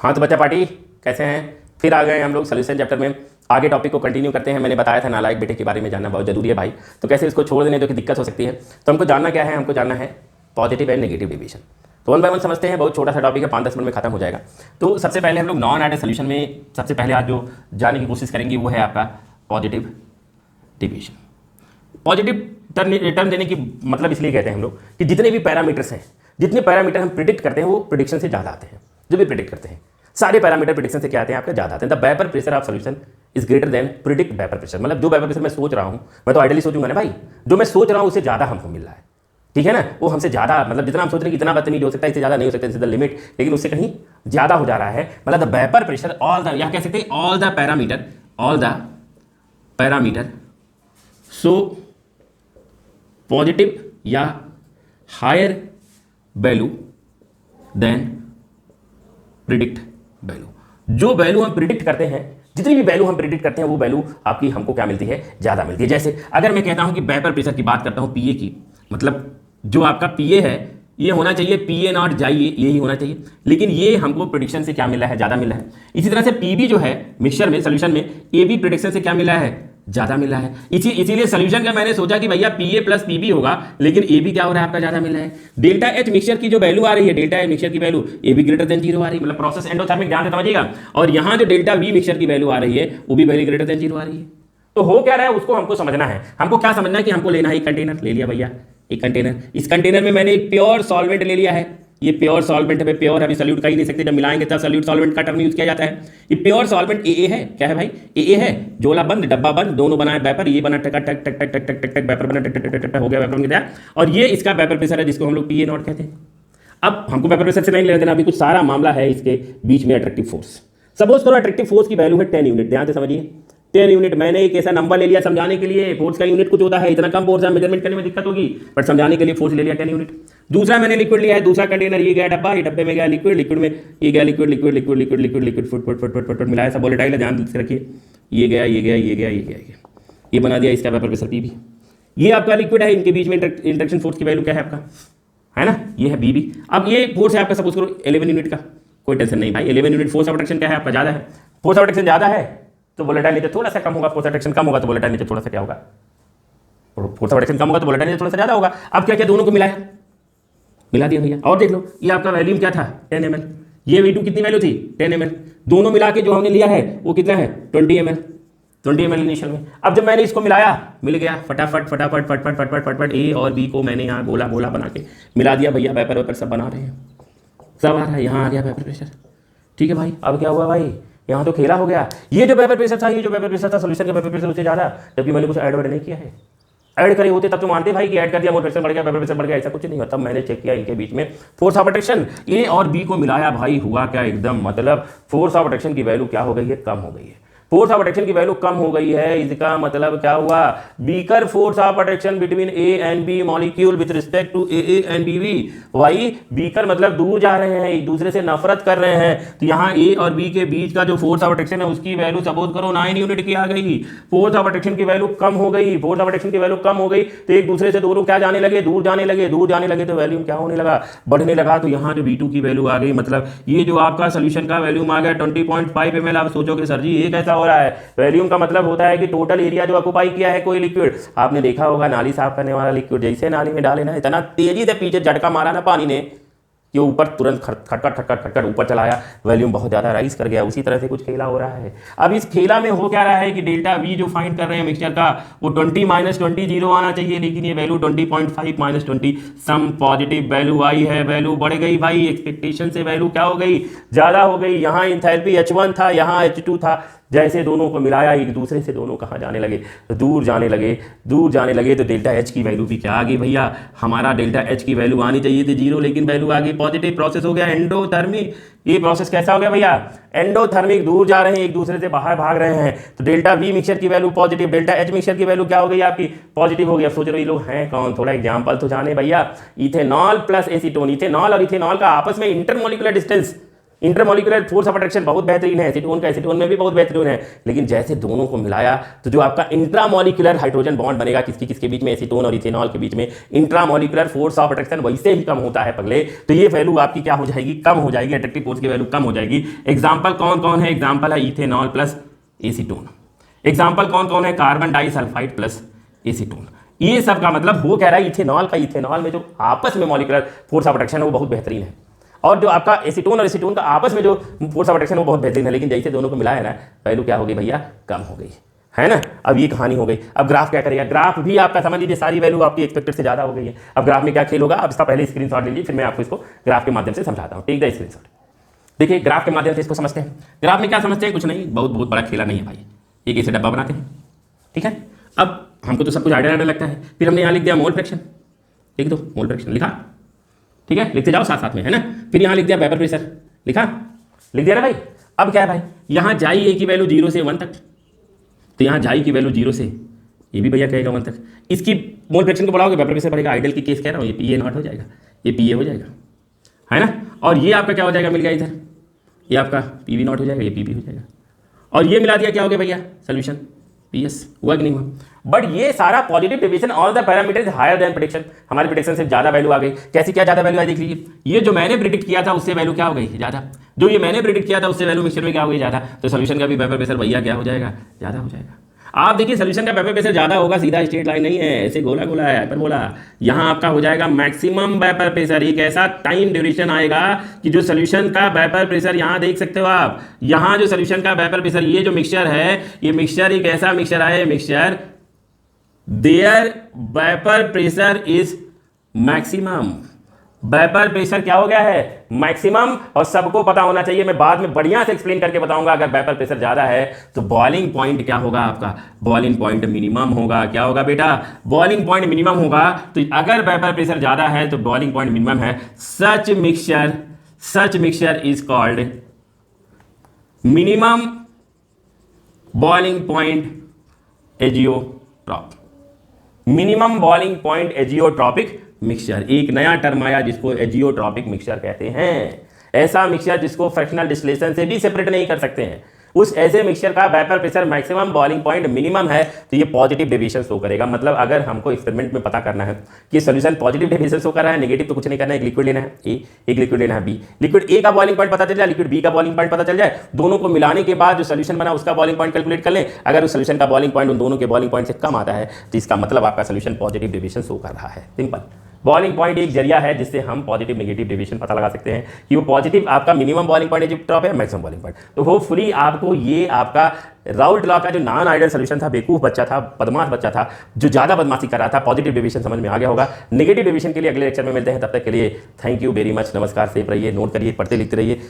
हाँ तो बच्चा पार्टी कैसे हैं? फिर आ गए हम लोग सोल्यूशन चैप्टर में। आगे टॉपिक को कंटिन्यू करते हैं। मैंने बताया था नालायक बेटे के बारे में जानना बहुत जरूरी है भाई, तो कैसे इसको छोड़ देने तो कि दिक्कत हो सकती है। तो हमको जानना क्या है? हमको जानना है पॉजिटिव एंड नेगेटिव डिवीजन। तो वन बाय वन समझते हैं। बहुत छोटा सा टॉपिक है, 5-10 मिनट में खत्म हो जाएगा। तो सबसे पहले हम लोग नॉन एडेड सोल्यूशन में सबसे पहले आज जो जानने की कोशिश करेंगे वो है आपका पॉजिटिव डिवीजन। पॉजिटिव टर्म देने की मतलब इसलिए कहते हैं हम लोग कि जितने भी पैरामीटर्स हैं, जितने पैरामीटर हम प्रिडिक्ट करते हैं वो प्रिडिक्शन से ज़्यादा आते हैं। जो भी प्रिडिक्ट करते हैं सारे पैरामीटर प्रिडिक्शन से क्या आते हैं? आपके ज़्यादा आते हैं। The vapour pressure of solution is greater than predict vapour pressure. मतलब जो वेपर प्रेशर मैं सोच रहा हूँ, मैं तो आइडियली सोचूंगा ना भाई, जो मैं सोच रहा हूँ उससे ज़्यादा हमको मिल रहा है, ठीक है ना। वो हमसे ज़्यादा, मतलब जितना हम सोच रहे हैं इतना बदतमीज हो सकता है, इससे ज़्यादा नहीं हो सकता, इज द लिमिट, लेकिन उससे कहीं ज़्यादा हो जा रहा है। मतलब the vapour pressure all the, या कह सकते हैं all the parameter so positive या higher value then predict value. जो वैल्यू हम प्रिडिक्ट करते हैं, जितनी भी वैल्यू हम प्रिडिक्ट करते हैं वो वैल्यू आपकी हमको क्या मिलती है? ज़्यादा मिलती है। जैसे अगर मैं कहता हूं कि वेपर प्रेशर की बात करता हूं, पीए की, मतलब जो आपका पीए है ये होना चाहिए पीए नॉट जाइए, यही होना चाहिए, लेकिन ये हमको प्रिडिक्शन से क्या मिला है? ज़्यादा मिला है। इसी तरह से पीबी जो है मिक्सचर में, सोल्यूशन में, ए बी प्रिडिक्शन से क्या मिला है? ज़्यादा मिला है। इसीलिए सोल्यूशन का मैंने सोचा कि भैया पीए प्लस पीबी होगा, लेकिन ए भी क्या हो रहा है आपका? ज़्यादा मिला है। डेल्टा एच मिक्सचर की जो वैल्यू आ रही है, डेल्टा एच मिक्सचर की वैल्यू ए भी ग्रेटर देन 0 आ रही है, मतलब प्रोसेस एंडोथर्मिक, ध्यान से समझिएगा। और यहाँ जो डेल्टा वी मिक्सचर की वैल्यू आ रही है वो भी वैल्यू ग्रेटर देन 0 आ रही है। तो हो क्या रहा है उसको हमको समझना है। हमको क्या समझना है कि हमको लेना है एक कंटेनर, ले लिया भैया एक कंटेनर। इस कंटेनर में मैंने एक प्योर सॉल्वेंट ले लिया है। ये प्योर सॉल्वेंट है, प्योर अभी सॉल्यूट कर ही नहीं सकते, जब मिलाएंगे तब सॉल्यूट सॉल्वेंट का टर्म यूज किया जाता है। ये प्योर सॉल्वेंट ए है। क्या है भाई? ए है। जोला बंद डब्बा बंद, दोनों बनाए वेपर, ये बना टक टक टक टक टक टक टक वेपर बना टक टक टक हो गया वेपर बन गया। और ये इसका वेपर प्रेशर है जिसको हम लोग पीए नॉट कहते हैं। अब हमको वेपर प्रेशर से नहीं लेना देना, अभी कुछ सारा मामला है इसके बीच में अट्रैक्टिव फोर्स। सपोज करो अट्रैक्टिव फोर्स की वैल्यू है 10 यूनिट, ध्यान से समझिए 10 यूनिट। मैंने एक ऐसा नंबर ले लिया समझाने के लिए, फोर्स का यूनिट कुछ होता है, इतना कम फोर्स है मेजरमेंट करने में दिक्कत होगी, बट समझाने के लिए फोर्स ले लिया 10 यूनिट। दूसरा मैंने लिक्विड लिया है, दूसरा कंटेनर, ये गया डब्बा, ये डब्बे में गया लिक्विड, लिक्विड में ये गया liquid liquid liquid liquid liquid liquid foot foot foot foot foot मिलाया, सब वोलेटाइल है, ध्यान से रखिए। ये गया ये गया ये गया ये गया ये बना दिया इसका वेपर प्रेशर पीबी। ये आपका लिक्विड है, इनके बीच में इंटरेक्शन फोर्स की वैल्यू क्या है आपका? है ना, ये है बीबी। अब ये फोर्स है आपका सपोज करो 11 यूनिट का, कोई टेंशन नहीं भाई, 11 यूनिट फोर्स ऑफ अट्रैक्शन क्या है आपका? ज़्यादा है। फोर्स ऑफ अट्रैक्शन ज़्यादा है तो वोलेटाइल नेचर थोड़ा सा कम होगा, फोर्स अट्रैक्शन कम होगा तो वोलेटाइल नेचर थोड़ा सा क्या होगा? फोर्स अट्रैक्शन कम होगा तो वोलेटाइल नेचर थोड़ा सा ज़्यादा होगा। अब क्या क्या दोनों को मिलाया, मिला दिया भैया। और देख लो ये आपका वैल्यूम क्या था? 10 ml। ये V2 कितनी वैल्यू थी? 10 ml। दोनों मिला के जो हमने लिया है वो कितना है? 20 ml। 20 ml इनिशियल में। अब जब मैंने इसको मिलाया, मिल गया फटाफट फटाफट फटफट फटफट फटफट, ए और बी को मैंने यहाँ गोला गोला बना के मिला दिया भैया। वेपर वेपर सब बना रहे हैं, सब आ रहा है, यहाँ आ गया वेपर प्रेशर। ठीक है भाई, अब क्या हुआ भाई? यहाँ तो खेला हो गया। ये जो वेपर प्रेशर था, ये जो वेपर प्रेशर था सोल्यूशन का वेपर प्रेशर उससे ज़्यादा, जबकि मैंने कुछ ऐड वर्ड नहीं किया है। ऐड करे होते तब तो मानते भाई कि ऐड कर दिया मोर प्रेशर बढ़ गया, वेपर प्रेशर बढ़ गया, ऐसा कुछ नहीं हुआ। तब मैंने चेक किया इनके बीच में फोर्स ऑफ अट्रैक्शन, ए और बी को मिलाया भाई, हुआ क्या एकदम, मतलब फोर्स ऑफ अट्रैक्शन की वैल्यू क्या हो गई है? कम हो गई है। फोर्स ऑफ अट्रैक्शन की वैल्यू कम हो गई है, इसका मतलब क्या हुआ? Weaker force of attraction between A and B molecule with respect to A and B वी। वही वीकर मतलब दूर जा रहे हैं, एक दूसरे से नफरत कर रहे हैं। तो यहाँ ए और बी के बीच का जो फोर्स ऑफ अट्रैक्शन है उसकी वैल्यू सपोज करो 9 यूनिट की आ गई। फोर्स ऑफ अट्रैक्शन की वैल्यू कम हो गई, फोर्स ऑफ अट्रैक्शन की वैल्यू कम हो गई तो एक दूसरे से दोनों क्या जाने लगे? दूर जाने लगे। दूर जाने लगे तो वैल्यूम क्या होने लगा? बढ़ने लगा। तो यहाँ जो V2 की वैल्यू आ गई, मतलब ये जो आपका सोल्यूशन का वैल्यूम आ गया 20.5 ml। आप सोचोगे सर जी ये कैसा हो रहा है? वैल्यूम का मतलब होता है कि टोटल एरिया जो ऑक्युपाई किया है कोई लिक्विड। आपने देखा होगा नाली साफ करने वाला लिक्विड, जैसे नाली में डाले ना, इतना तेजी से पीछे झटका मारा ना पानी ने कि ऊपर तुरंत खटखट खटखट खटखट ऊपर चला आया, वैल्यूम बहुत ज़्यादा राइज कर गया। उसी तरह से कुछ खेला हो रहा है। अब इस खेला में हो क्या रहा है कि डेल्टा वी जो फाइंड कर रहे हैं मिक्सचर का, वो 20 - 20 0 आना चाहिए, लेकिन ये वैल्यू 20.5 - 20 सम पॉजिटिव वैल्यू आई है। वैल्यू बढ़ गई भाई, एक्सपेक्टेशन से वैल्यू क्या हो गई? ज़्यादा हो गई। यहाँ इंथैल्पी H1 था, यहाँ H2 था। जैसे दोनों को मिलाया एक दूसरे से दोनों कहाँ जाने लगे? दूर जाने लगे। दूर जाने लगे तो डेल्टा एच की वैल्यू भी क्या आ गई भैया? हमारा डेल्टा एच की वैल्यू आनी चाहिए थी 0, लेकिन वैल्यू आ गई पॉजिटिव। प्रोसेस हो गया एंडोथर्मिक। ये प्रोसेस कैसा हो गया भैया? एंडोथर्मिक। दूर जा रहे हैं, एक दूसरे से बाहर भाग रहे हैं। तो डेल्टा वी मिक्सचर की value positive, delta H mixture की वैल्यू क्या हो गई आपकी? पॉजिटिव हो गया। सोच रहे ये लोग हैं कौन? थोड़ा एग्जाम्पल तो जाने भैया। इथेनॉल प्लस एसीटोन, इथेनॉल और इथेनॉल का आपस में intermolecular distance intermolecular force of attraction बहुत बेहतरीन है, एसीटोन का एसीटोन में भी बहुत बेहतरीन है, लेकिन जैसे दोनों को मिलाया तो जो आपका इंट्रामोलिकुलर हाइड्रोजन बॉन्ड बनेगा किसके बीच में, एसीटोन और इथेनॉल के बीच में, इंट्रामोलिकुलर फोर्स ऑफ अट्रैक्शन वैसे ही कम होता है पगले। तो ये वैल्यू आपकी क्या हो जाएगी, कम हो जाएगी, अट्रैक्टिव फोर्स की वैल्यू कम हो जाएगी। एग्जाम्पल कौन कौन है, एग्जाम्पल है इथेनॉल प्लस एसीटोन। एग्जाम्पल कौन कौन है, कार्बन डाइसल्फाइड प्लस एसीटोन। ये सब का मतलब वो कह रहा है इथेनॉल में जो आपस में मॉलिक्यूलर फोर्स ऑफ अट्रैक्शन है वो बहुत बेहतरीन है, और जो आपका एसीटोन और एसीटोन का आपस में जो फोर्स ऑफ अट्रैक्शन है वो बहुत बेहतरीन है, लेकिन जैसे दोनों को मिलाया ना वैल्यू क्या हो गई भैया, कम हो गई है ना। अब ये कहानी हो गई। अब ग्राफ क्या करेगा, ग्राफ भी आपका समझ लीजिए सारी वैल्यू आपकी एक्सपेक्टेड से ज्यादा हो गई है। अब ग्राफ में क्या खेल होगा, अब इसका पहले स्क्रीनशॉट लीजिए, फिर मैं आपको इसको ग्राफ के माध्यम से समझाता हूँ। Take the screenshot. देखिए ग्राफ के माध्यम से इसको समझते हैं। ग्राफ में क्या समझते हैं, कुछ नहीं, बहुत बड़ा खेला नहीं है भाई। एक ऐसे डब्बा बनाते हैं, ठीक है। अब हमको तो सब कुछ आइडिया लगता है, फिर हमने यहाँ लिख दिया मोल फ्रैक्शन, लिख दो मोल फ्रैक्शन, लिखा, ठीक है, लिखते जाओ साथ साथ में, है ना। फिर यहाँ लिख दिया वेपर प्रेशर, लिखा, लिख दिया ना भाई। अब क्या है भाई, यहाँ जाई ए की वैल्यू 0 से 1 तक, तो यहाँ जाई की वैल्यू 0 से, ये भी भैया कहेगा 1 तक। इसकी मोल फ्रैक्शन को बढ़ाओगे वेपर प्रेशर बढ़ेगा। आइडियल की केस कह रहा हूँ, ये पी ए नॉट हो जाएगा, ये पी ए हो जाएगा, है ना। और ये आपका क्या हो जाएगा, मिल गया इधर, ये आपका पी वी नॉट हो जाएगा, ये पी बी हो जाएगा, और ये मिला दिया क्या हो गया भैया, सोल्यूशन पीएस। हुआ कि नहीं हुआ। बट ये सारा positive deviation all the parameters higher than prediction, हमारे प्रेडिक्शन से ज्यादा वैल्यू आ गई। कैसी क्या ज्यादा वैल्यू आई, देख लीजिए। ये जो मैंने प्रिडिक्ट किया था उससे वैल्यू क्या हो गई, ज्यादा। जो ये मैंने प्रिडिक्ट किया था उससे वैल्यू मिक्सचर में क्या हो गई, ज्यादा। तो सोल्यूशन का भी वेपर प्रेशर भैया क्या हो जाएगा, ज्यादा हो जाएगा। आप देखिए सोल्यूशन का वेपर प्रेशर ज्यादा होगा, सीधा स्ट्रेट लाइन नहीं है, ऐसे गोला गोला है, पर बोला यहाँ आपका हो जाएगा मैक्सिमम वेपर प्रेशर। एक ऐसा टाइम ड्यूरेशन आएगा कि जो सोल्यूशन का वेपर प्रेशर, यहाँ देख सकते हो आप, यहाँ जो सोल्यूशन का वेपर प्रेशर, ये जो मिक्सचर है, ये मिक्सचर एक ऐसा मिक्सचर है, mixture their vapour pressure is maximum. Vapour pressure क्या हो गया है, मैक्सिमम। और सबको पता होना चाहिए, मैं बाद में बढ़िया से एक्सप्लेन करके बताऊंगा, अगर वेपर प्रेशर ज्यादा है तो बॉइलिंग पॉइंट क्या होगा आपका, बॉइलिंग पॉइंट मिनिमम होगा। क्या होगा बेटा, बॉइलिंग पॉइंट मिनिमम होगा। तो अगर वेपर प्रेशर ज्यादा है तो बॉइलिंग पॉइंट मिनिमम है। Such mixture is called minimum boiling point azeotrope, minimum boiling point azeotropic mixture. एक नया टर्म आया जिसको एजियोट्रॉपिक मिक्सचर कहते हैं। ऐसा मिक्सचर जिसको फ्रैक्शनल डिस्टिलेशन से भी सेपरेट नहीं कर सकते हैं, उस ऐसे मिक्सचर का vapour pressure maximum, boiling point minimum है, तो ये पॉजिटिव डेविएशन शो करेगा। मतलब अगर हमको एक्सपेरिमेंट में पता करना है कि सोल्यूशन पॉजिटिव डेविएशन शो कर रहा है, नेगेटिव तो कुछ नहीं करना है। एक लिक्विड लेना है ए, एक लिक्विड लेना है बी। लिक्विड ए का बॉइलिंग पॉइंट पता चल जाए, लिक्विड बी का बॉइलिंग पॉइंट पता चल जाए, दोनों को मिलाने के बाद जो सोल्यूशन बना उसका बॉइलिंग पॉइंट कैलकुलेट कर लें। अगर उस सोल्यूशन का बॉइलिंग पॉइंट उन दोनों के बॉइलिंग पॉइंट से कम आता है तो इसका मतलब आपका सोल्यूशन पॉजिटिव डेविएशन शो कर रहा है। सिंपल। बॉइलिंग पॉइंट एक जरिया है जिससे हम पॉजिटिव नेगेटिव डेविएशन पता लगा सकते हैं कि वो पॉजिटिव आपका मिनिमम बॉइलिंग पॉइंट एजियोट्रॉप है, मैक्सिमम बॉइलिंग पॉइंट। तो होपफुली आपको ये आपका राउल्ट लॉ का जो नॉन आइडियल सोल्यूशन था, बेवकूफ बच्चा था, बदमाश बच्चा था, जो ज्यादा बदमाशी कर रहा था, पॉजिटिव डेविएशन समझ में आ गया होगा। नेगेटिव डेविएशन के लिए अगले लेक्चर में मिलते हैं, तब तक के लिए थैंक यू वेरी मच, नमस्कार, सेफ रहिए, नोट करिए, पढ़ते लिखते रहिए।